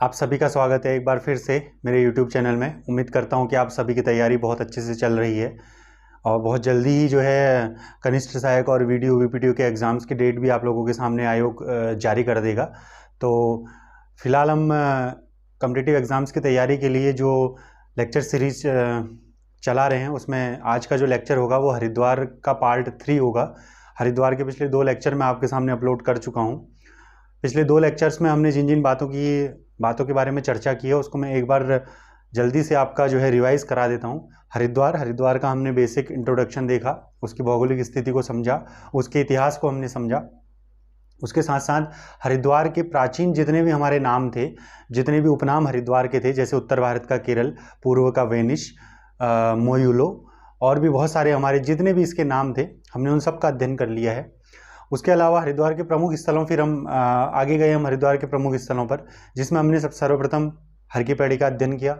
आप सभी का स्वागत है एक बार फिर से मेरे YouTube चैनल में। उम्मीद करता हूं कि आप सभी की तैयारी बहुत अच्छे से चल रही है और बहुत जल्दी ही जो है कनिष्ठ सहायक और वीडियो वीपीटीओ के एग्ज़ाम्स की डेट भी आप लोगों के सामने आयोग जारी कर देगा। तो फिलहाल हम कॉम्पिटिटिव एग्ज़ाम्स की तैयारी के लिए जो लेक्चर सीरीज चला रहे हैं उसमें आज का जो लेक्चर होगा वो हरिद्वार का पार्ट 3 होगा। हरिद्वार के पिछले 2 लेक्चर मैं आपके सामने अपलोड कर चुका हूँ। पिछले 2 लेक्चर्स में हमने जिन जिन बातों के बारे में चर्चा की है उसको मैं एक बार जल्दी से आपका जो है रिवाइज करा देता हूँ। हरिद्वार का हमने बेसिक इंट्रोडक्शन देखा, उसकी भौगोलिक स्थिति को समझा, उसके इतिहास को हमने समझा। उसके साथ साथ हरिद्वार के प्राचीन जितने भी हमारे नाम थे, जितने भी उपनाम हरिद्वार के थे, जैसे उत्तर भारत का केरल, पूर्व का वेनिस, मोयुलो और भी बहुत सारे हमारे जितने भी इसके नाम थे, हमने उन सब का अध्ययन कर लिया है। उसके अलावा हरिद्वार के प्रमुख स्थलों, फिर हम आगे गए हम हरिद्वार के प्रमुख स्थलों पर, जिसमें हमने सर्वप्रथम हर की पैड़ी का अध्ययन किया।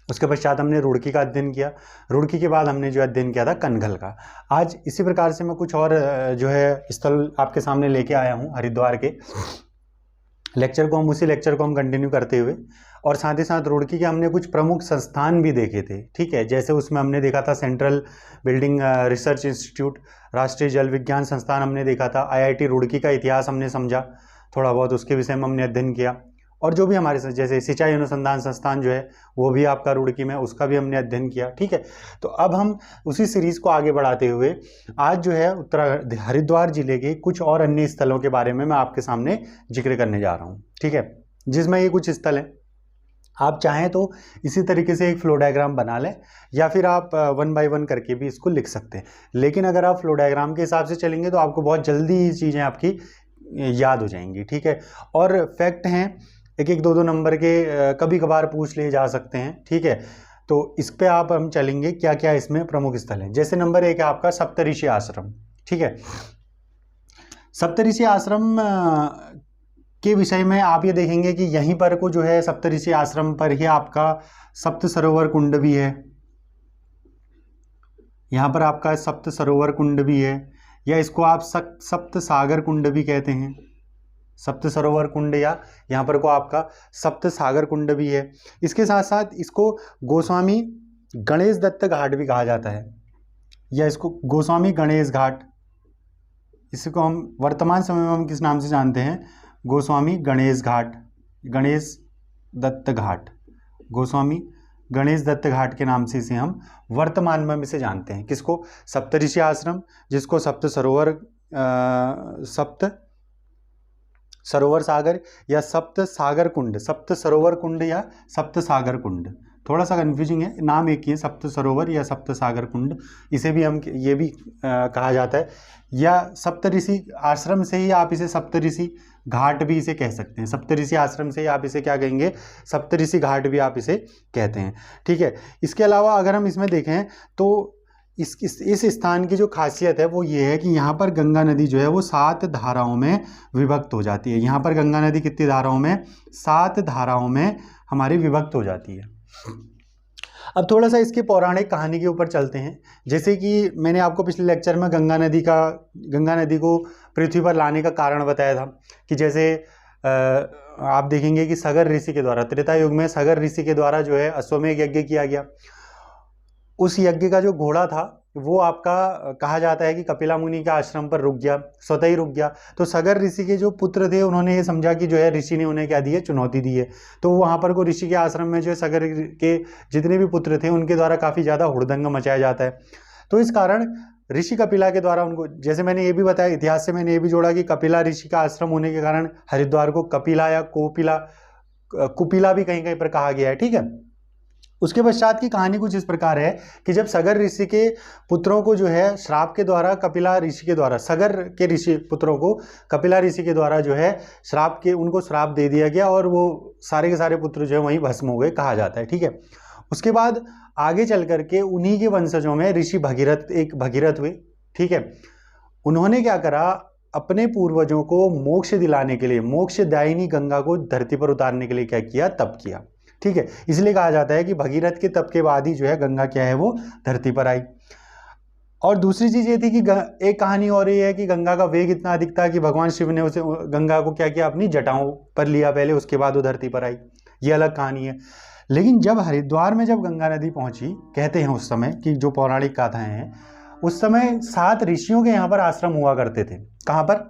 उसके पश्चात हमने रुड़की का अध्ययन किया। रुड़की के बाद हमने जो अध्ययन किया था कनघल का। आज इसी प्रकार से मैं कुछ और जो है स्थल आपके सामने लेके आया हूँ हरिद्वार के लेक्चर को। उसी लेक्चर को हम कंटिन्यू करते हुए और साथ ही साथ रुड़की के हमने कुछ प्रमुख संस्थान भी देखे थे, ठीक है। जैसे उसमें हमने देखा था सेंट्रल बिल्डिंग रिसर्च इंस्टीट्यूट, राष्ट्रीय जल विज्ञान संस्थान हमने देखा था। आईआईटी रुड़की का इतिहास हमने समझा, थोड़ा बहुत उसके विषय में हमने अध्ययन किया। और जो भी हमारे जैसे सिंचाई अनुसंधान संस्थान जो है वो भी आपका रुड़की में, उसका भी हमने अध्ययन किया, ठीक है। तो अब हम उसी सीरीज को आगे बढ़ाते हुए आज जो है हरिद्वार जिले के कुछ और अन्य स्थलों के बारे में मैं आपके सामने जिक्र करने जा रहा हूँ, ठीक है। जिसमें ये कुछ स्थल हैं, आप चाहें तो इसी तरीके से एक फ्लो डायग्राम बना लें या फिर आप 1 बाय 1 करके भी इसको लिख सकते हैं। लेकिन अगर आप फ्लो डायग्राम के हिसाब से चलेंगे तो आपको बहुत जल्दी ये चीज़ें आपकी याद हो जाएंगी, ठीक है। और फैक्ट हैं, एक 2 नंबर के कभी कभार पूछ लिए जा सकते हैं, ठीक है। तो इस पे आप हम चलेंगे क्या क्या इसमें प्रमुख स्थल हैं। जैसे नंबर 1 है आपका सप्तऋषि आश्रम, ठीक है। सप्तऋषि आश्रम के विषय में आप ये देखेंगे कि यहीं पर को जो है सप्तऋषि आश्रम पर ही आपका सप्त सरोवर कुंड भी है। यहाँ पर आपका सप्त सरोवर कुंड भी है, या इसको आप सप्त सागर कुंड भी कहते हैं। सप्त सरोवर कुंड या यहाँ पर को आपका सप्त सागर कुंड भी है। इसके साथ साथ इसको गोस्वामी गणेश दत्त घाट भी कहा जाता है, या इसको गोस्वामी गणेश घाट, इसको हम वर्तमान समय में हम किस नाम से जानते हैं, गोस्वामी गणेश घाट, गणेश दत्त घाट, गोस्वामी गणेश दत्त घाट के नाम से इसे हम वर्तमान में इसे जानते हैं। किसको? सप्तऋषि आश्रम, जिसको सप्त सरोवर सागर या सप्त सागर कुंड, सप्त सरोवर कुंड या सप्त सागर कुंड, थोड़ा सा कन्फ्यूजिंग है, नाम एक ही है, सप्त सरोवर या सप्त सागर कुंड, इसे भी हम ये भी कहा जाता है। या सप्तऋषि आश्रम से ही आप इसे सप्तऋषि घाट भी इसे कह सकते हैं। सप्तऋषि आश्रम से ही आप इसे क्या कहेंगे, सप्तऋषि घाट भी आप इसे कहते हैं, ठीक है। इसके अलावा अगर हम इसमें देखें तो इस स्थान की जो खासियत है वो ये है कि यहाँ पर गंगा नदी जो है वो 7 धाराओं में विभक्त हो जाती है। यहाँ पर गंगा नदी कितनी धाराओं में, 7 धाराओं में हमारी विभक्त हो जाती है। अब थोड़ा सा इसकी पौराणिक कहानी के ऊपर चलते हैं। जैसे कि मैंने आपको पिछले लेक्चर में गंगा नदी को पृथ्वी पर लाने का कारण बताया था कि जैसे आप देखेंगे कि सगर ऋषि के द्वारा, त्रेता युग में सगर ऋषि के द्वारा जो है अश्वमेध यज्ञ किया गया। उस यज्ञ का जो घोड़ा था वो आपका कहा जाता है कि कपिला मुनि के आश्रम पर रुक गया, स्वतः ही रुक गया। तो सगर ऋषि के जो पुत्र थे उन्होंने ये समझा कि जो है ऋषि ने उन्हें क्या दी है, चुनौती दी है। तो वहाँ पर को ऋषि के आश्रम में जो है सगर के जितने भी पुत्र थे उनके द्वारा काफ़ी ज़्यादा हुड़दंग मचाया जाता है। तो इस कारण ऋषि कपिला के द्वारा उनको, जैसे मैंने ये भी बताया, इतिहास से मैंने ये भी जोड़ा कि कपिला ऋषि का आश्रम होने के कारण हरिद्वार को कपिला या कुपिला भी कहीं कहीं पर कहा गया है, ठीक है। उसके पश्चात की कहानी कुछ इस प्रकार है कि जब सगर ऋषि के पुत्रों को जो है श्राप के द्वारा कपिला ऋषि के द्वारा, सगर के ऋषि पुत्रों को कपिला ऋषि के द्वारा जो है उनको श्राप दे दिया गया और वो सारे के सारे पुत्र जो है वहीं भस्म हो गए कहा जाता है, ठीक है। उसके बाद आगे चल करके उन्हीं के वंशजों में ऋषि भगीरथ हुए, ठीक है। उन्होंने क्या करा, अपने पूर्वजों को मोक्ष दिलाने के लिए, मोक्षदायिनी गंगा को धरती पर उतारने के लिए क्या किया, तप किया, ठीक है। इसलिए कहा जाता है कि भगीरथ के तप के बाद ही जो है गंगा क्या है वो धरती पर आई। और दूसरी चीज ये थी कि एक कहानी और ये है कि गंगा का वेग इतना अधिक था कि भगवान शिव ने उसे गंगा को क्या किया, अपनी जटाओं पर लिया पहले, उसके बाद वो धरती पर आई। ये अलग कहानी है। लेकिन जब हरिद्वार में जब गंगा नदी पहुंची, कहते हैं उस समय की जो पौराणिक गाथाएं हैं, उस समय 7 ऋषियों के यहाँ पर आश्रम हुआ करते थे। कहाँ पर?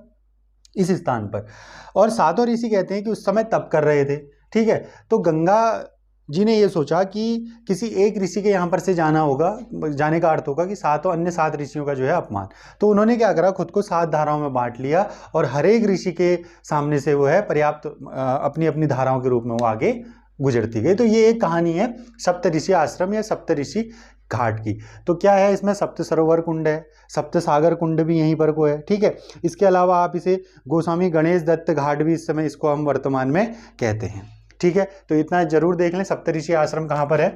इस स्थान पर। और 7 ऋषि कहते हैं कि उस समय तप कर रहे थे। ठीक है, तो गंगा जी ने ये सोचा कि किसी एक ऋषि के यहाँ पर से जाना होगा, जाने का अर्थ होगा कि 7 ऋषियों का जो है अपमान। तो उन्होंने क्या करा, खुद को 7 धाराओं में बांट लिया और हर एक ऋषि के सामने से वो है पर्याप्त अपनी अपनी धाराओं के रूप में वो आगे गुजरती गई। तो ये एक कहानी है सप्तऋषि आश्रम या सप्तऋषि घाट की। तो क्या है इसमें, सप्त सरोवर कुंड है, सप्त सागर कुंड भी यहीं पर को है। ठीक है, इसके अलावा आप इसे गोस्वामी गणेश दत्त घाट भी इस समय इसको हम वर्तमान में कहते हैं। ठीक है, तो इतना जरूर देख लें। सप्तऋषि आश्रम कहाँ पर है?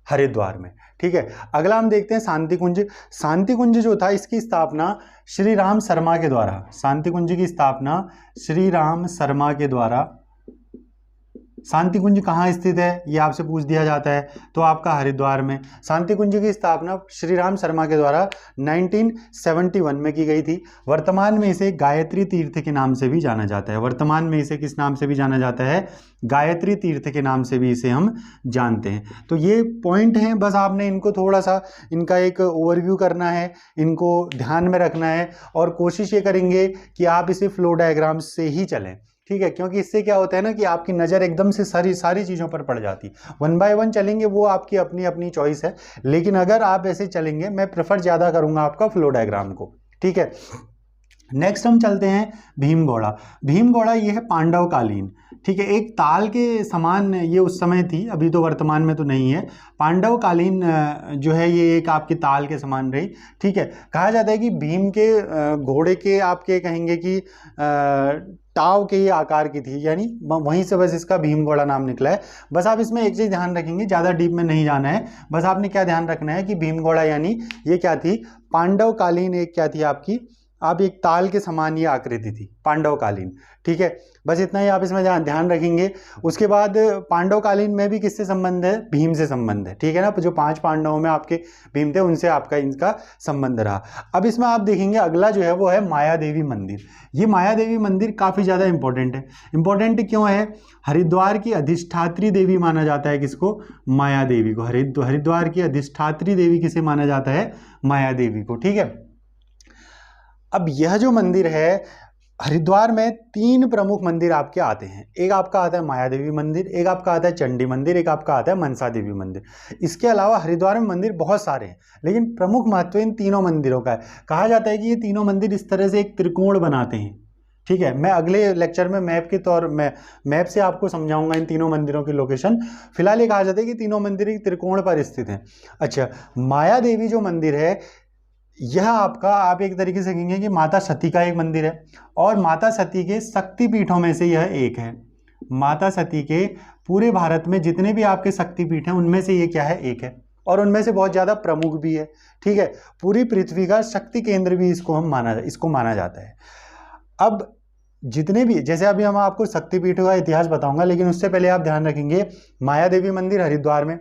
हरिद्वार में। ठीक है, अगला हम देखते हैं शांति कुंज। शांति कुंज जो था, इसकी स्थापना श्री राम शर्मा के द्वारा, शांति कुंज की स्थापना श्री राम शर्मा के द्वारा। शांति कुंज कहाँ स्थित है ये आपसे पूछ दिया जाता है, तो आपका हरिद्वार में। शांति कुंज की स्थापना श्री राम शर्मा के द्वारा 1971 में की गई थी। वर्तमान में इसे गायत्री तीर्थ के नाम से भी जाना जाता है। वर्तमान में इसे किस नाम से भी जाना जाता है? गायत्री तीर्थ के नाम से भी इसे हम जानते हैं। तो ये पॉइंट हैं, बस आपने इनको थोड़ा सा इनका एक ओवरव्यू करना है, इनको ध्यान में रखना है और कोशिश ये करेंगे कि आप इसे फ्लो डायग्राम से ही चलें। ठीक है, क्योंकि इससे क्या होता है ना कि आपकी नज़र एकदम से सारी चीज़ों पर पड़ जाती। 1 बाय 1 चलेंगे, वो आपकी अपनी अपनी चॉइस है, लेकिन अगर आप ऐसे चलेंगे, मैं प्रेफर ज़्यादा करूँगा आपका फ्लो डायग्राम को। ठीक है, नेक्स्ट हम चलते हैं भीमगौड़ा। भीमगौड़ा ये है पांडवकालीन। ठीक है, एक ताल के समान ये उस समय थी, अभी तो वर्तमान में तो नहीं है। पांडवकालीन जो है ये एक आपकी ताल के समान रही। ठीक है, कहा जाता है कि भीम के घोड़े के आपके कहेंगे कि टाव के ये आकार की थी, यानी वहीं से बस इसका भीमगौड़ा नाम निकला है। बस आप इसमें एक चीज़ ध्यान रखेंगे, ज़्यादा डीप में नहीं जाना है, बस आपने क्या ध्यान रखना है कि भीमगौड़ा यानी ये क्या थी, पांडवकालीन एक क्या थी आपकी, आप एक ताल के समान ये आकृति थी, पांडवकालीन। ठीक है, बस इतना ही आप इसमें ध्यान रखेंगे। उसके बाद पांडवकालीन में भी किससे संबंध है? भीम से संबंध है। ठीक है ना, जो 5 पांडवों में आपके भीम थे, उनसे आपका इनका संबंध रहा। अब इसमें आप देखेंगे अगला जो है वो है माया देवी मंदिर। ये माया देवी मंदिर काफ़ी ज़्यादा इंपॉर्टेंट है। इंपॉर्टेंट क्यों है? हरिद्वार की अधिष्ठात्री देवी माना जाता है किसको? माया देवी को। हरिद्वार की अधिष्ठात्री देवी किसे माना जाता है? माया देवी को। ठीक है, अब यह जो मंदिर है, हरिद्वार में 3 प्रमुख मंदिर आपके आते हैं। एक आपका आता है माया देवी मंदिर, एक आपका आता है चंडी मंदिर, एक आपका आता है मनसा देवी मंदिर। इसके अलावा हरिद्वार में मंदिर बहुत सारे हैं, लेकिन प्रमुख महत्व इन तीनों मंदिरों का है। कहा जाता है कि ये तीनों मंदिर इस तरह से एक त्रिकोण बनाते हैं। ठीक है, मैं अगले लेक्चर में मैप से आपको समझाऊंगा इन तीनों मंदिरों की लोकेशन। फिलहाल ये कहा जाता है कि तीनों मंदिर एक त्रिकोण पर स्थित हैं। अच्छा, माया देवी जो मंदिर है, यह आपका आप एक तरीके से कहेंगे कि माता सती का एक मंदिर है, और माता सती के शक्ति पीठों में से यह एक है। माता सती के पूरे भारत में जितने भी आपके शक्ति पीठ हैं, उनमें से ये क्या है? एक है, और उनमें से बहुत ज़्यादा प्रमुख भी है। ठीक है, पूरी पृथ्वी का शक्ति केंद्र भी इसको माना जाता है। अब जितने भी, जैसे अभी हम आपको शक्तिपीठों का इतिहास बताऊंगा, लेकिन उससे पहले आप ध्यान रखेंगे माया देवी मंदिर हरिद्वार में।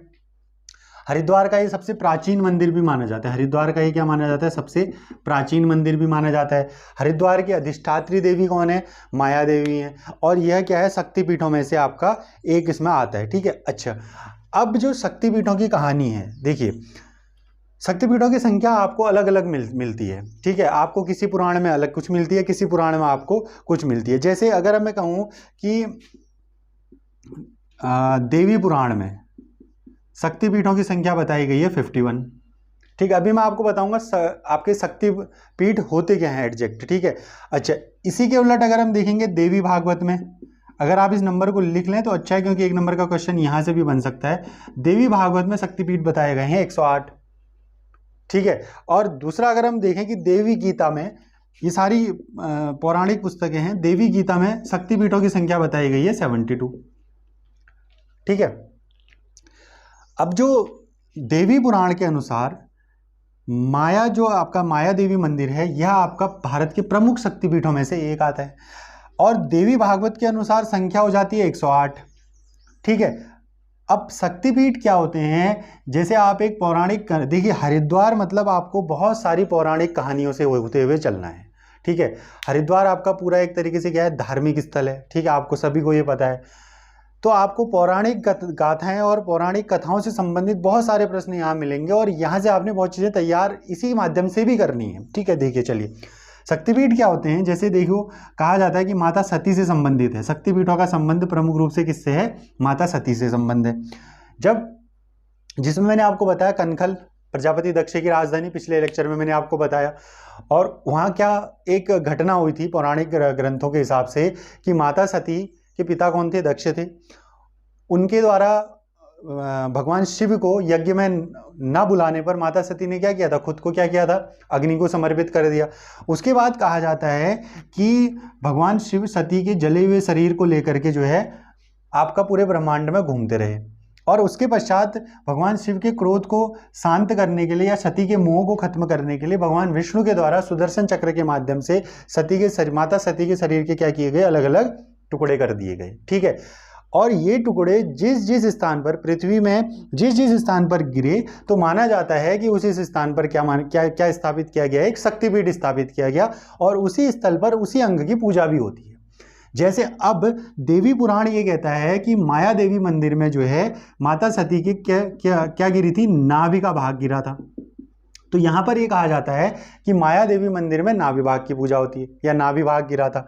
हरिद्वार का ये सबसे प्राचीन मंदिर भी माना जाता है। हरिद्वार का ये क्या माना जाता है? सबसे प्राचीन मंदिर भी माना जाता है। हरिद्वार की अधिष्ठात्री देवी कौन है? माया देवी है, और यह क्या है? शक्तिपीठों में से आपका एक इसमें आता है। ठीक है, अच्छा, अब जो शक्तिपीठों की कहानी है, देखिए शक्तिपीठों की संख्या आपको अलग अलग मिलती है। ठीक है, आपको किसी पुराण में अलग कुछ मिलती है, किसी पुराण में आपको कुछ मिलती है। जैसे अगर मैं कहूँ कि देवी पुराण में शक्तिपीठों की संख्या बताई गई है 51। ठीक है, अभी मैं आपको बताऊंगा आपके शक्तिपीठ होते क्या हैं एग्जैक्ट। ठीक है, अच्छा, इसी के उलट अगर हम देखेंगे देवी भागवत में, अगर आप इस नंबर को लिख लें तो अच्छा है, क्योंकि 1 नंबर का क्वेश्चन यहाँ से भी बन सकता है। देवी भागवत में शक्तिपीठ बताए गए हैं 108। ठीक है, और दूसरा अगर हम देखें कि देवी गीता में, ये सारी पौराणिक पुस्तकें हैं, देवी गीता में शक्तिपीठों की संख्या बताई गई है 72। ठीक है, अब जो देवी पुराण के अनुसार माया, जो आपका माया देवी मंदिर है, यह आपका भारत के प्रमुख शक्तिपीठों में से एक आता है, और देवी भागवत के अनुसार संख्या हो जाती है 108। ठीक है, अब शक्तिपीठ क्या होते हैं, जैसे आप एक पौराणिक, देखिए हरिद्वार मतलब आपको बहुत सारी पौराणिक कहानियों से होते हुए चलना है, ठीक है। हरिद्वार आपका पूरा एक तरीके से क्या है, धार्मिक स्थल है, ठीक है, आपको सभी को ये पता है। तो आपको पौराणिक गाथाएं और पौराणिक कथाओं से संबंधित बहुत सारे प्रश्न यहाँ मिलेंगे, और यहाँ से आपने बहुत चीज़ें तैयार इसी माध्यम से भी करनी है, ठीक है। देखिए चलिए, शक्तिपीठ क्या होते हैं, जैसे देखो कहा जाता है कि माता सती से संबंधित है। शक्तिपीठों का संबंध प्रमुख रूप से किससे है, माता सती से संबंध है। जब जिसमें मैंने आपको बताया कनखल प्रजापति दक्ष की राजधानी, पिछले लेक्चर में मैंने आपको बताया, और वहाँ क्या एक घटना हुई थी पौराणिक ग्रंथों के हिसाब से कि माता सती के पिता कौन थे, दक्ष थे। उनके द्वारा भगवान शिव को यज्ञ में ना बुलाने पर माता सती ने क्या किया था, खुद को क्या किया था, अग्नि को समर्पित कर दिया। उसके बाद कहा जाता है कि भगवान शिव सती के जले हुए शरीर को लेकर के जो है आपका पूरे ब्रह्मांड में घूमते रहे, और उसके पश्चात भगवान शिव के क्रोध को शांत करने के लिए या सती के मोह को खत्म करने के लिए भगवान विष्णु के द्वारा सुदर्शन चक्र के माध्यम से माता सती के शरीर के क्या किए गए, अलग अलग टुकड़े कर दिए गए, ठीक है। और ये टुकड़े जिस जिस स्थान पर, पृथ्वी में जिस जिस स्थान पर गिरे, तो माना जाता है कि उसी स्थान पर क्या स्थापित किया गया, एक शक्तिपीठ स्थापित किया गया, और उसी स्थल पर उसी अंग की पूजा भी होती है। जैसे अब देवी पुराण ये कहता है कि माया देवी मंदिर में जो है माता सती के क्या गिरी थी, नाभि का भाग गिरा था। तो यहाँ पर ये कहा जाता है कि माया देवी मंदिर में नाभि भाग की पूजा होती है, या नाभि भाग गिरा था।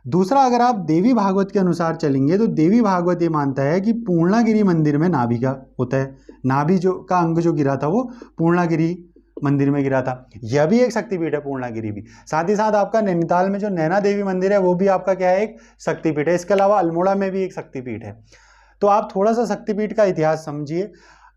दूसरा, अगर आप देवी भागवत के अनुसार चलेंगे तो देवी भागवत ये मानता है कि पूर्णागिरी मंदिर में नाभि का होता है, नाभि जो का अंग जो गिरा था वो पूर्णागिरी मंदिर में गिरा था। यह भी एक शक्तिपीठ है, पूर्णागिरी भी। साथ ही साथ आपका नैनीताल में जो नैना देवी मंदिर है वो भी आपका क्या है, एक शक्तिपीठ है। इसके अलावा अल्मोड़ा में भी एक शक्तिपीठ है। तो आप थोड़ा सा शक्तिपीठ का इतिहास समझिए।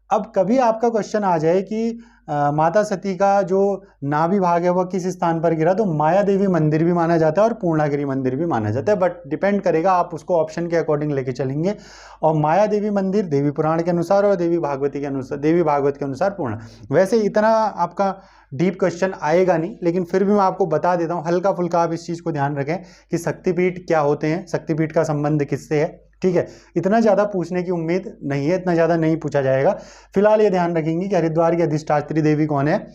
अब कभी आपका क्वेश्चन आ जाए कि माता सती का जो नाभि भाग है वह किस स्थान पर गिरा, तो माया देवी मंदिर भी माना जाता है और पूर्णागिरी मंदिर भी माना जाता है, बट डिपेंड करेगा, आप उसको ऑप्शन के अकॉर्डिंग लेके चलेंगे। और माया देवी मंदिर देवी पुराण के अनुसार और देवी भागवत के अनुसार पूर्ण। वैसे इतना आपका डीप क्वेश्चन आएगा नहीं, लेकिन फिर भी मैं आपको बता देता हूँ, हल्का फुल्का आप इस चीज़ को ध्यान रखें कि शक्तिपीठ क्या होते हैं, शक्तिपीठ का संबंध किससे है, ठीक है। इतना ज़्यादा पूछने की उम्मीद नहीं है, इतना ज़्यादा नहीं पूछा जाएगा। फिलहाल ये ध्यान रखेंगे कि हरिद्वार की अधिष्ठात्री देवी कौन है,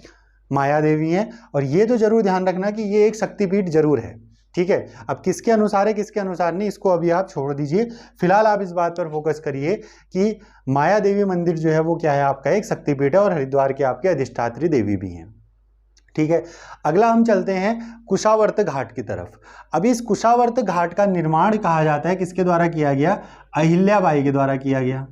माया देवी है। और ये तो जरूर ध्यान रखना कि ये एक शक्तिपीठ जरूर है, ठीक है। अब किसके अनुसार है किसके अनुसार नहीं, इसको अभी आप छोड़ दीजिए। फिलहाल आप इस बात पर फोकस करिए कि माया देवी मंदिर जो है वो क्या है, आपका एक शक्तिपीठ है, और हरिद्वार के आपके अधिष्ठात्री देवी भी हैं, ठीक है। अगला हम चलते हैं कुशावर्त घाट की तरफ। अब इस कुशावर्त घाट का निर्माण कहा जाता है किसके द्वारा किया गया, अहिल्याबाई के द्वारा किया गया।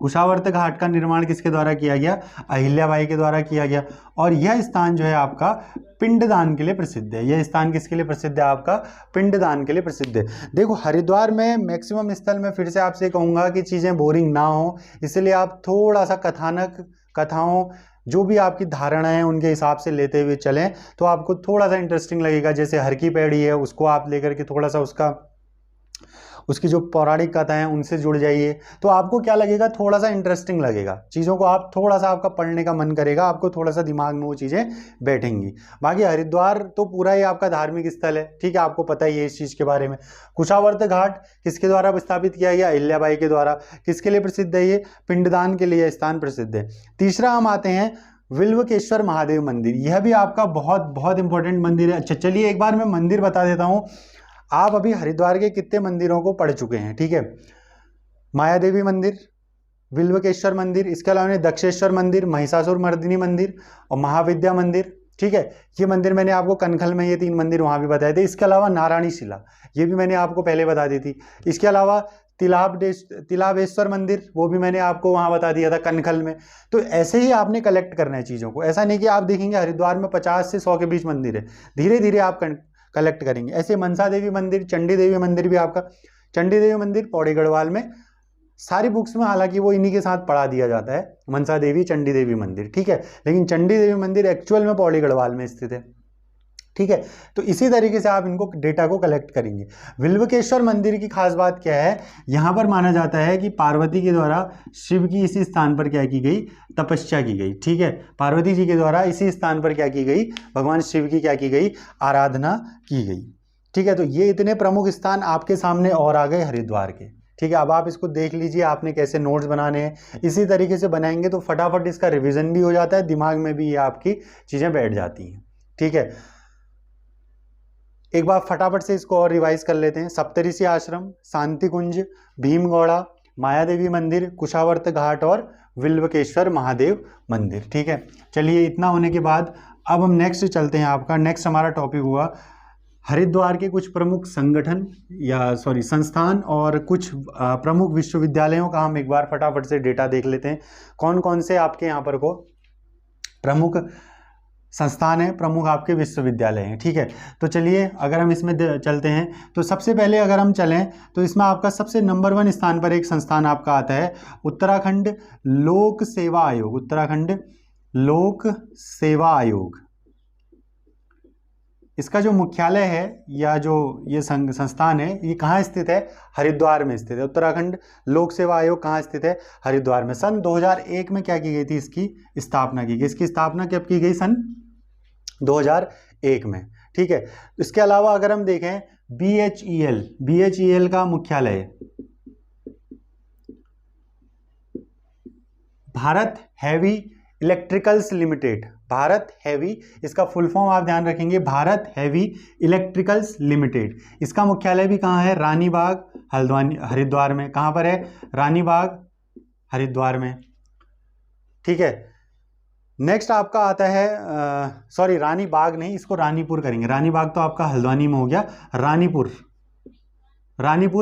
कुशावर्त घाट का निर्माण किसके द्वारा किया गया, अहिल्याबाई के द्वारा किया गया। और यह स्थान जो है आपका पिंडदान के लिए प्रसिद्ध है। यह स्थान किसके लिए प्रसिद्ध है, आपका पिंडदान के लिए प्रसिद्ध है। देखो हरिद्वार में मैक्सिमम स्थल में फिर से आपसे कहूंगा कि चीजें बोरिंग ना हो, इसलिए आप थोड़ा सा कथाओं जो भी आपकी धारणा है उनके हिसाब से लेते हुए चलें, तो आपको थोड़ा सा इंटरेस्टिंग लगेगा। जैसे हर की पैड़ी है, उसको आप लेकर के थोड़ा सा उसकी जो पौराणिक कथा है उनसे जुड़ जाइए, तो आपको क्या लगेगा, थोड़ा सा इंटरेस्टिंग लगेगा। चीज़ों को आप थोड़ा सा, आपका पढ़ने का मन करेगा, आपको थोड़ा सा दिमाग में वो चीज़ें बैठेंगी। बाकी हरिद्वार तो पूरा ही आपका धार्मिक स्थल है, ठीक है, आपको पता ही है इस चीज़ के बारे में। कुशावर्त घाट किसके द्वारा स्थापित किया गया, अहिल्याबाई के द्वारा। किसके लिए प्रसिद्ध है ये, पिंडदान के लिए स्थान प्रसिद्ध है। तीसरा हम आते हैं विल्वकेश्वर महादेव मंदिर। यह भी आपका बहुत बहुत इंपॉर्टेंट मंदिर है। अच्छा चलिए एक बार मैं मंदिर बता देता हूँ। आप अभी हरिद्वार के कितने मंदिरों को पढ़ चुके हैं, ठीक है, माया देवी मंदिर, विल्वकेश्वर मंदिर, इसके अलावा दक्षेश्वर मंदिर, महिषासुर मर्दिनी मंदिर और महाविद्या मंदिर, ठीक है। ये मंदिर मैंने आपको कनखल में ये 3 मंदिर वहाँ भी बताए थे। इसके अलावा नारायणी शिला, ये भी मैंने आपको पहले बता दी थी। इसके अलावा तिलाबेश्वर मंदिर, वो भी मैंने आपको वहाँ बता दिया था कनखल में। तो ऐसे ही आपने कलेक्ट करना है चीज़ों को। ऐसा नहीं कि आप देखेंगे हरिद्वार में 50 से 100 के बीच मंदिर है, धीरे धीरे आप कलेक्ट करेंगे। ऐसे मनसा देवी मंदिर, चंडी देवी मंदिर भी आपका, चंडी देवी मंदिर पौड़ी गढ़वाल में, सारी बुक्स में हालांकि वो इन्हीं के साथ पढ़ा दिया जाता है, मनसा देवी चंडी देवी मंदिर, ठीक है, लेकिन चंडी देवी मंदिर एक्चुअल में पौड़ी गढ़वाल में स्थित है, ठीक है। तो इसी तरीके से आप इनको डेटा को कलेक्ट करेंगे। विल्वकेश्वर मंदिर की खास बात क्या है, यहाँ पर माना जाता है कि पार्वती के द्वारा शिव की इसी स्थान पर क्या की गई, तपस्या की गई, ठीक है। पार्वती जी के द्वारा इसी स्थान पर क्या की गई, भगवान शिव की क्या की गई, आराधना की गई, ठीक है। तो ये इतने प्रमुख स्थान आपके सामने और आ गए हरिद्वार के, ठीक है, अब आप इसको देख लीजिए आपने कैसे नोट्स बनाने हैं, इसी तरीके से बनाएंगे तो फटाफट इसका रिवीजन भी हो जाता है, दिमाग में भी ये आपकी चीज़ें बैठ जाती हैं। ठीक है, एक बार फटाफट से इसको और रिवाइज कर लेते हैं। सप्तऋषि आश्रम, शांति कुंज, भीमगौड़ा, मायादेवी मंदिर, कुशावर्त घाट और विल्वकेश्वर महादेव मंदिर। ठीक है, चलिए इतना होने के बाद अब हम नेक्स्ट चलते हैं। आपका नेक्स्ट हमारा टॉपिक हुआ हरिद्वार के कुछ प्रमुख संगठन संस्थान और कुछ प्रमुख विश्वविद्यालयों का हम एक बार फटाफट से डेटा देख लेते हैं। कौन कौन से आपके यहाँ पर को प्रमुख संस्थान है, प्रमुख आपके विश्वविद्यालय हैं। ठीक है, तो चलिए अगर हम इसमें चलते हैं तो सबसे पहले अगर हम चलें तो इसमें आपका सबसे नंबर 1 स्थान पर एक संस्थान आपका आता है उत्तराखंड लोक सेवा आयोग। उत्तराखंड लोक सेवा आयोग, इसका जो मुख्यालय है या जो ये संस्थान है ये कहाँ स्थित है? हरिद्वार में स्थित है। उत्तराखंड लोक सेवा आयोग कहाँ स्थित है? हरिद्वार में। सन 2001 में क्या की गई थी? इसकी स्थापना की गई। इसकी स्थापना कब की गई? सन 2001 में। ठीक है, इसके अलावा अगर हम देखें BHEL का मुख्यालय Bharat heavy electricals limited. Bharat heavy, इसका फुल फॉर्म आप ध्यान रखेंगे, भारत हैवी इलेक्ट्रिकल्स लिमिटेड। इसका मुख्यालय भी कहाँ है? रानीबाग हरिद्वार में। कहाँ पर है? रानीबाग हरिद्वार में। ठीक है, नेक्स्ट आपका आता है रानीबाग नहीं, इसको रानीपुर करेंगे। रानीबाग तो आपका हल्द्वानी में हो गया, रानीपुर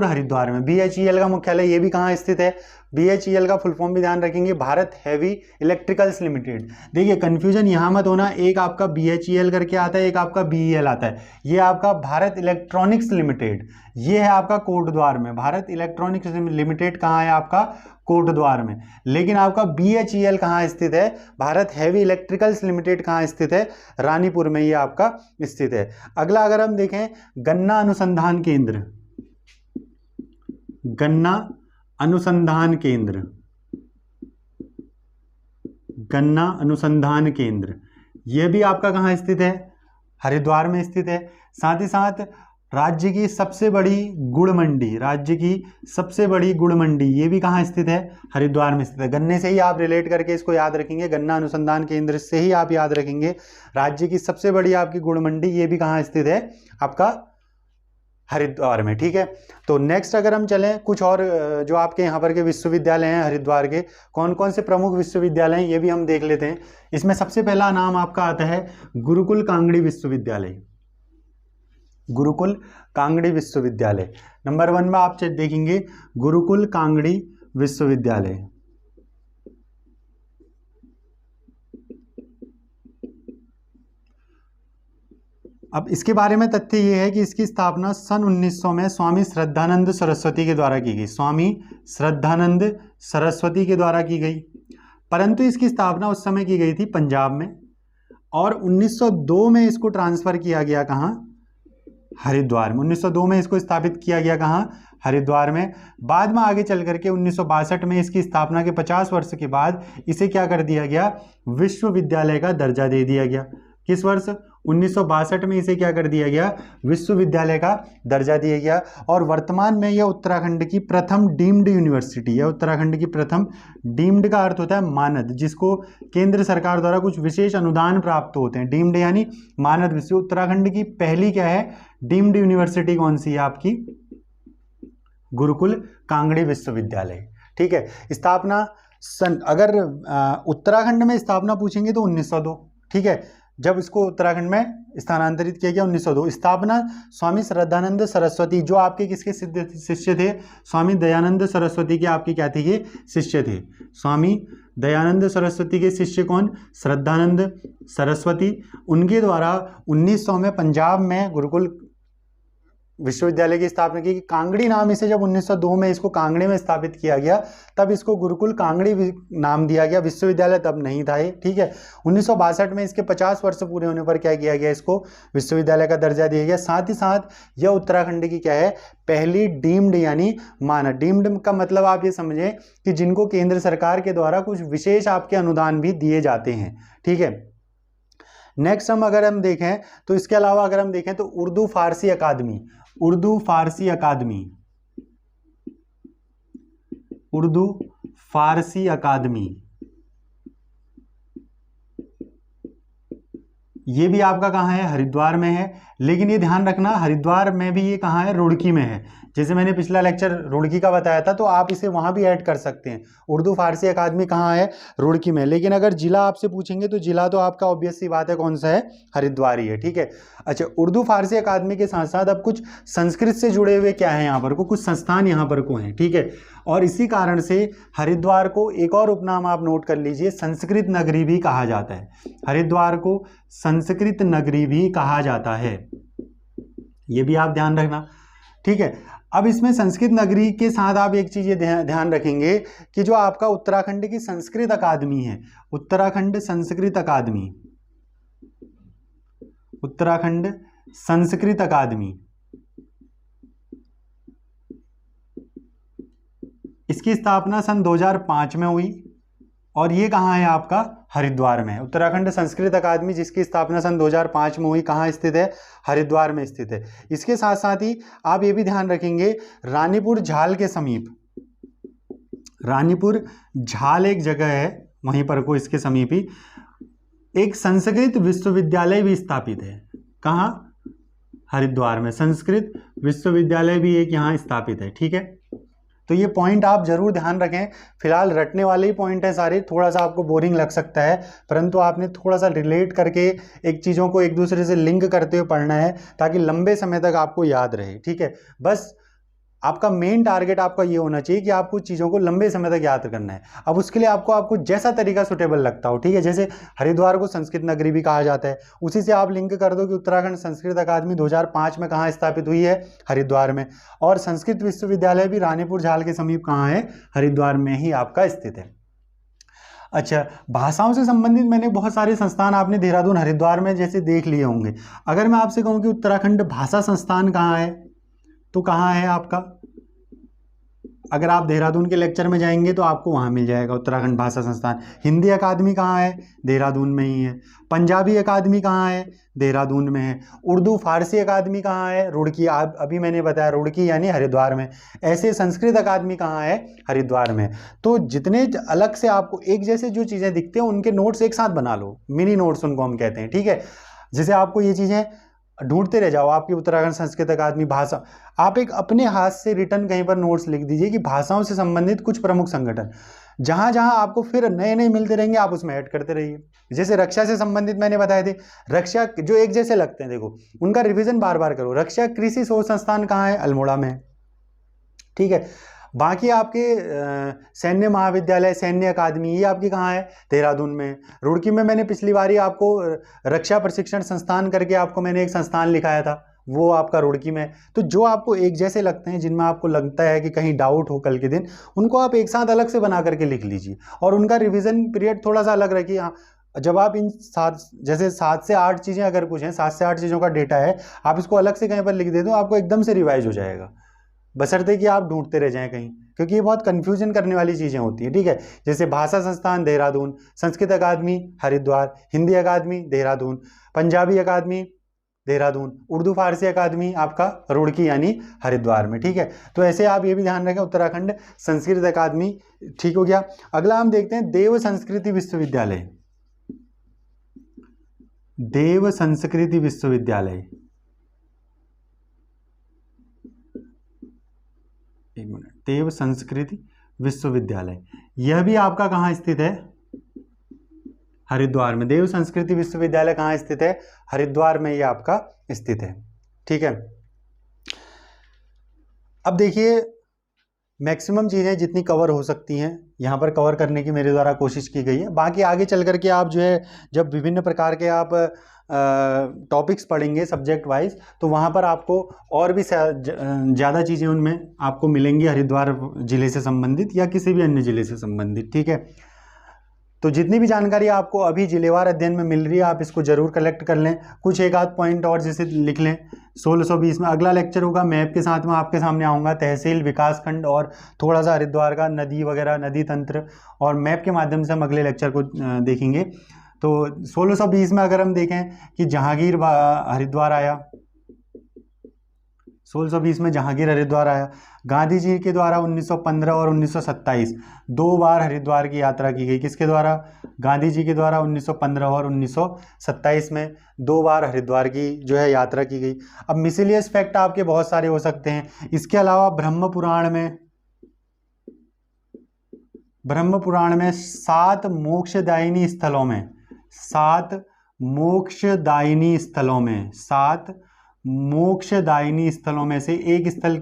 हरिद्वार में। BHEL का मुख्यालय ये भी कहाँ स्थित है? BHEL का फुल फॉर्म भी ध्यान रखेंगे, भारत हैवी इलेक्ट्रिकल्स लिमिटेड। देखिए कंफ्यूजन यहाँ मत होना, एक आपका BHEL करके आता है, एक आपका BEL आता है। ये आपका भारत इलेक्ट्रॉनिक्स लिमिटेड, ये है आपका कोटद्वार में। भारत इलेक्ट्रॉनिक्स लिमिटेड कहाँ है? आपका कोटद्वार में। लेकिन आपका BHEL कहाँ स्थित है? भारत हैवी इलेक्ट्रिकल्स लिमिटेड कहाँ स्थित है? रानीपुर में ये आपका स्थित है। अगला अगर हम देखें गन्ना अनुसंधान केंद्र, गन्ना अनुसंधान केंद्र, गन्ना अनुसंधान केंद्र, यह भी आपका कहाँ स्थित है? हरिद्वार में स्थित है। साथ ही साथ राज्य की सबसे बड़ी गुड़ मंडी, राज्य की सबसे बड़ी गुड़ मंडी, ये भी कहाँ स्थित है? हरिद्वार में स्थित है। गन्ने से ही आप रिलेट करके इसको याद रखेंगे, गन्ना अनुसंधान केंद्र से ही आप याद रखेंगे। राज्य की सबसे बड़ी आपकी गुड़ मंडी, ये भी कहाँ स्थित है? आपका हरिद्वार में। ठीक है, तो नेक्स्ट अगर हम चलें कुछ और जो आपके यहाँ पर के विश्वविद्यालय हैं हरिद्वार के, कौन कौन से प्रमुख विश्वविद्यालय हैं ये भी हम देख लेते हैं। इसमें सबसे पहला नाम आपका आता है गुरुकुल कांगड़ी विश्वविद्यालय। गुरुकुल कांगड़ी विश्वविद्यालय नंबर 1 में आप देखेंगे, गुरुकुल कांगड़ी विश्वविद्यालय। अब इसके बारे में तथ्य ये है कि इसकी स्थापना सन 1900 में स्वामी श्रद्धानंद सरस्वती के द्वारा की गई। स्वामी श्रद्धानंद सरस्वती के द्वारा की गई, परंतु इसकी स्थापना उस समय की गई थी पंजाब में, और 1902 में इसको ट्रांसफर किया गया कहाँ? हरिद्वार में। 1902 में इसको स्थापित किया गया कहाँ? हरिद्वार में। बाद में आगे चल करके 1962 में इसकी स्थापना के 50 वर्ष के बाद इसे क्या कर दिया गया? विश्वविद्यालय का दर्जा दे दिया गया। किस वर्ष? 1962 में इसे क्या कर दिया गया? विश्वविद्यालय का दर्जा दिया गया। और वर्तमान में यह उत्तराखंड की प्रथम डीम्ड यूनिवर्सिटी है। उत्तराखंड की प्रथम, डीम्ड का अर्थ होता है मानद, जिसको केंद्र सरकार द्वारा कुछ विशेष अनुदान प्राप्त होते हैं। डीम्ड यानी मानद विश्व। उत्तराखंड की पहली क्या है? डीम्ड यूनिवर्सिटी कौन सी है आपकी? गुरुकुल कांगड़ी विश्वविद्यालय। ठीक है, स्थापना अगर उत्तराखंड में स्थापना पूछेंगे तो 1902। ठीक है, जब इसको उत्तराखंड में स्थानांतरित किया गया 1902। स्थापना स्वामी श्रद्धानंद सरस्वती, जो आपके किसके शिष्य थे? स्वामी दयानंद सरस्वती के आपके क्या थे? ये शिष्य थे। स्वामी दयानंद सरस्वती के शिष्य कौन? श्रद्धानंद सरस्वती। उनके द्वारा 1900 में पंजाब में गुरुकुल विश्वविद्यालय की स्थापना की। कांगड़ी नाम इसे जब 1902 में इसको कांगड़ी में स्थापित किया गया, तब इसको गुरुकुल कांगड़ी नाम दिया गया। विश्वविद्यालय तब नहीं था ये। ठीक है, 1962 में इसके 50 वर्ष पूरे होने पर क्या किया गया? इसको विश्वविद्यालय का दर्जा दिया गया। साथ ही साथ यह उत्तराखंड की क्या है? पहली डीम्ड यानी मानद। डीम्ड का मतलब आप ये समझें कि जिनको केंद्र सरकार के द्वारा कुछ विशेष आपके अनुदान भी दिए जाते हैं। ठीक है, नेक्स्ट अगर हम देखें तो इसके अलावा अगर हम देखें तो उर्दू फारसी अकादमी, उर्दू फारसी अकादमी, उर्दू फारसी अकादमी, ये भी आपका कहाँ है, हरिद्वार में है। लेकिन ये ध्यान रखना हरिद्वार में भी ये कहाँ है, रुड़की में है। जैसे मैंने पिछला लेक्चर रुड़की का बताया था, तो आप इसे वहाँ भी ऐड कर सकते हैं। उर्दू फारसी अकादमी कहाँ है, रुड़की में। लेकिन अगर जिला आपसे पूछेंगे तो जिला तो आपका ऑब्वियस सी बात है कौन सा है, हरिद्वार ही है, ठीक है। अच्छा, उर्दू फारसी अकादमी के साथ साथ अब कुछ संस्कृत से जुड़े हुए क्या है यहाँ पर को, कुछ संस्थान यहाँ पर को हैं, ठीक है। और इसी कारण से हरिद्वार को एक और उपनाम आप नोट कर लीजिए, संस्कृत नगरी भी कहा जाता है। हरिद्वार को संस्कृत नगरी भी कहा जाता है, ये भी आप ध्यान रखना, ठीक है। अब इसमें संस्कृत नगरी के साथ आप एक चीज ये ध्यान रखेंगे कि जो आपका उत्तराखंड की संस्कृत अकादमी है, उत्तराखंड संस्कृत अकादमी, उत्तराखंड संस्कृत अकादमी, इसकी स्थापना सन 2005 में हुई और ये कहाँ है आपका, हरिद्वार में है। उत्तराखंड संस्कृत अकादमी जिसकी स्थापना सन 2005 में हुई, कहाँ स्थित है, हरिद्वार में स्थित है। इसके साथ साथ ही आप ये भी ध्यान रखेंगे, रानीपुर झाल के समीप, रानीपुर झाल एक जगह है वहीं पर को, इसके समीप ही एक संस्कृत विश्वविद्यालय भी स्थापित है। कहाँ, हरिद्वार में संस्कृत विश्वविद्यालय भी एक यहाँ स्थापित है, ठीक है। तो ये पॉइंट आप जरूर ध्यान रखें। फिलहाल रटने वाले ही पॉइंट है सारे, थोड़ा सा आपको बोरिंग लग सकता है, परंतु आपने थोड़ा सा रिलेट करके एक चीज़ों को एक दूसरे से लिंक करते हुए पढ़ना है ताकि लंबे समय तक आपको याद रहे, ठीक है। बस आपका मेन टारगेट आपका ये होना चाहिए कि आपको चीज़ों को लंबे समय तक याद करना है। अब उसके लिए आपको जैसा तरीका सुटेबल लगता हो, ठीक है। जैसे हरिद्वार को संस्कृत नगरी भी कहा जाता है, उसी से आप लिंक कर दो कि उत्तराखंड संस्कृत अकादमी 2005 में कहाँ स्थापित हुई है, हरिद्वार में, और संस्कृत विश्वविद्यालय भी रानीपुर झाल के समीप कहाँ है, हरिद्वार में ही आपका स्थित है। अच्छा, भाषाओं से संबंधित मैंने बहुत सारे संस्थान आपने देहरादून हरिद्वार में जैसे देख लिए होंगे। अगर मैं आपसे कहूँ कि उत्तराखंड भाषा संस्थान कहाँ है, तो कहाँ है आपका, अगर आप देहरादून के लेक्चर में जाएंगे तो आपको वहाँ मिल जाएगा उत्तराखंड भाषा संस्थान। हिंदी अकादमी कहाँ है, देहरादून में ही है। पंजाबी अकादमी कहाँ है, देहरादून में है। उर्दू फारसी अकादमी कहाँ है, रुड़की, अभी मैंने बताया रुड़की यानी हरिद्वार में। ऐसे संस्कृत अकादमी कहाँ है, हरिद्वार में। तो जितने अलग से आपको एक जैसे जो चीज़ें दिखते हैं उनके नोट्स एक साथ बना लो, मिनी नोट्स उनको हम कहते हैं, ठीक है। जैसे आपको ये चीज़ें ढूंढते रह जाओ, आपकी उत्तराखंड संस्कृत अकादमी भाषा, आप एक अपने हाथ से रिटर्न कहीं पर नोट्स लिख दीजिए कि भाषाओं से संबंधित कुछ प्रमुख संगठन, जहां जहां आपको फिर नए नए मिलते रहेंगे आप उसमें ऐड करते रहिए। जैसे रक्षा से संबंधित मैंने बताए थे, रक्षा जो एक जैसे लगते हैं, देखो उनका रिवीजन बार बार करो। रक्षा कृषि शोध संस्थान कहाँ है, अल्मोड़ा में, ठीक है। बाकी आपके सैन्य महाविद्यालय, सैन्य अकादमी, ये आपकी कहाँ है, देहरादून में। रुड़की में मैंने पिछली बार ही आपको रक्षा प्रशिक्षण संस्थान करके आपको मैंने एक संस्थान लिखाया था, वो आपका रुड़की में। तो जो आपको एक जैसे लगते हैं, जिनमें आपको लगता है कि कहीं डाउट हो कल के दिन, उनको आप एक साथ अलग से बना करके लिख लीजिए और उनका रिविजन पीरियड थोड़ा सा अलग रखिए। हाँ, जब आप इन 7 से 8 चीज़ें अगर कुछ हैं, 7 से 8 चीज़ों का डेटा है, आप इसको अलग से कहीं पर लिख दे दो, आपको एकदम से रिवाइज हो जाएगा, बशर्ते कि आप ढूंढते रह जाएं कहीं, क्योंकि ये बहुत कंफ्यूजन करने वाली चीज़ें होती हैं, ठीक है। जैसे भाषा संस्थान देहरादून, संस्कृत अकादमी हरिद्वार, हिंदी अकादमी देहरादून, पंजाबी अकादमी देहरादून, उर्दू फारसी अकादमी आपका रुड़की यानी हरिद्वार में, ठीक है। तो ऐसे आप ये भी ध्यान रखें, उत्तराखंड संस्कृत अकादमी, ठीक हो गया। अगला हम देखते हैं देव संस्कृति विश्वविद्यालय, देव संस्कृति विश्वविद्यालय, एक मिनट, देव संस्कृति विश्वविद्यालय, यह भी आपका कहाँ स्थित है, हरिद्वार में। देव संस्कृति विश्वविद्यालय कहाँ स्थित है, हरिद्वार में ये आपका स्थित है, ठीक है। अब देखिए, मैक्सिमम चीज़ें जितनी कवर हो सकती हैं यहाँ पर कवर करने की मेरे द्वारा कोशिश की गई है। बाकी आगे चल करके आप जो है जब विभिन्न प्रकार के आप टॉपिक्स पढ़ेंगे सब्जेक्ट वाइज, तो वहाँ पर आपको और भी ज़्यादा चीज़ें उनमें आपको मिलेंगी हरिद्वार ज़िले से संबंधित या किसी भी अन्य ज़िले से संबंधित, ठीक है। तो जितनी भी जानकारी आपको अभी जिलेवार अध्ययन में मिल रही है, आप इसको जरूर कलेक्ट कर लें। कुछ एक आध पॉइंट और जैसे लिख लें। 1620 में अगला लेक्चर होगा, मैप के साथ में आपके सामने आऊँगा, तहसील, विकासखंड और थोड़ा सा हरिद्वार का नदी वगैरह, नदी तंत्र और मैप के माध्यम से हम अगले लेक्चर को देखेंगे। तो 1620 में अगर हम देखें कि जहांगीर हरिद्वार आया, 1620 में जहांगीर हरिद्वार आया। गांधी जी के द्वारा 1915 और 1927 2 बार हरिद्वार की यात्रा की गई। किसके द्वारा? गांधी जी के द्वारा 1915 और 1927 में 2 बार हरिद्वार की जो है यात्रा की गई। अब मिसलेनियस फैक्ट आपके बहुत सारे हो सकते हैं। इसके अलावा ब्रह्म पुराण में 7 मोक्षदायिनी स्थलों में 7 मोक्षदायिनी स्थलों में से एक स्थल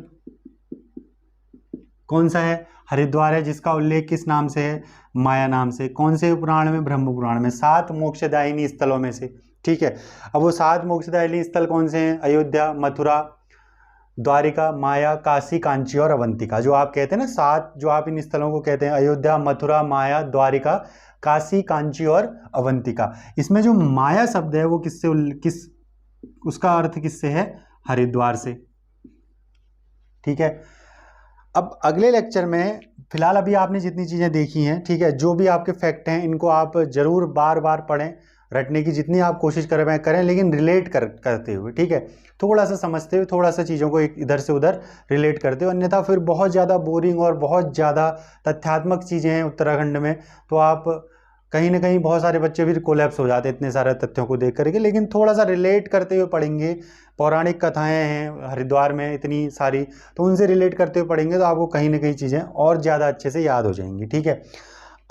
कौन सा है? हरिद्वार है, जिसका उल्लेख किस नाम से है? माया नाम से। कौन से पुराण में? ब्रह्म पुराण में। 7 मोक्षदायिनी स्थलों में से, ठीक है। अब वो 7 मोक्षदायिनी स्थल कौन से हैं? अयोध्या, मथुरा, द्वारिका, माया, काशी, कांची और अवंतिका। जो आप कहते हैं ना 7, जो आप इन स्थलों को कहते हैं, अयोध्या, मथुरा, माया, द्वारिका, काशी, कांची और अवंतिका। इसमें जो माया शब्द है वो उसका अर्थ किससे है? हरिद्वार से, ठीक है। अब अगले लेक्चर में, फिलहाल अभी आपने जितनी चीज़ें देखी हैं, ठीक है, जो भी आपके फैक्ट हैं इनको आप जरूर बार बार पढ़ें, रटने की जितनी आप कोशिश करें, लेकिन रिलेट करते हुए, ठीक है, थोड़ा सा समझते हुए, थोड़ा सा चीज़ों को एक इधर से उधर रिलेट करते हुए। अन्यथा फिर बहुत ज़्यादा बोरिंग और बहुत ज़्यादा तथ्यात्मक चीज़ें हैं उत्तराखंड में, तो आप कहीं ना कहीं बहुत सारे बच्चे भी कोलैप्स हो जाते हैं इतने सारे तथ्यों को देख करके। लेकिन थोड़ा सा रिलेट करते हुए पढ़ेंगे, पौराणिक कथाएं हैं हरिद्वार में इतनी सारी, तो उनसे रिलेट करते हुए पढ़ेंगे तो आपको कहीं ना कहीं चीज़ें और ज़्यादा अच्छे से याद हो जाएंगी, ठीक है।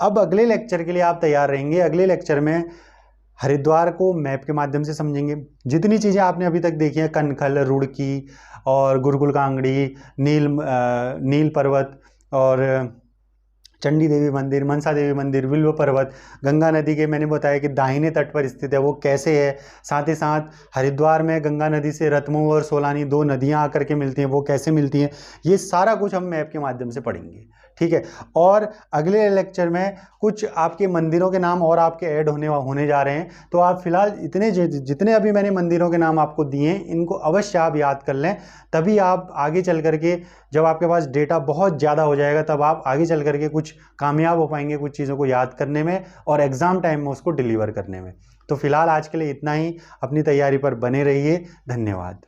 अब अगले लेक्चर के लिए आप तैयार रहेंगे। अगले लेक्चर में हरिद्वार को मैप के माध्यम से समझेंगे। जितनी चीज़ें आपने अभी तक देखी हैं, कनखल, रुड़की और गुरुकुल कांगड़ी, नील पर्वत और चंडी देवी मंदिर, मनसा देवी मंदिर, विल्व पर्वत, गंगा नदी के मैंने बताया कि दाहिने तट पर स्थित है, वो कैसे है, साथ ही साथ हरिद्वार में गंगा नदी से रतमऊ और सोलानी 2 नदियां आकर के मिलती हैं, वो कैसे मिलती हैं, ये सारा कुछ हम मैप के माध्यम से पढ़ेंगे, ठीक है। और अगले लेक्चर में कुछ आपके मंदिरों के नाम और आपके ऐड होने जा रहे हैं, तो आप फिलहाल जितने अभी मैंने मंदिरों के नाम आपको दिए हैं, इनको अवश्य आप याद कर लें, तभी आप आगे चल करके, जब आपके पास डेटा बहुत ज़्यादा हो जाएगा, तब आप आगे चल करके कुछ कामयाब हो पाएंगे कुछ चीज़ों को याद करने में और एग्ज़ाम टाइम में उसको डिलीवर करने में। तो फिलहाल आज के लिए इतना ही। अपनी तैयारी पर बने रहिए। धन्यवाद।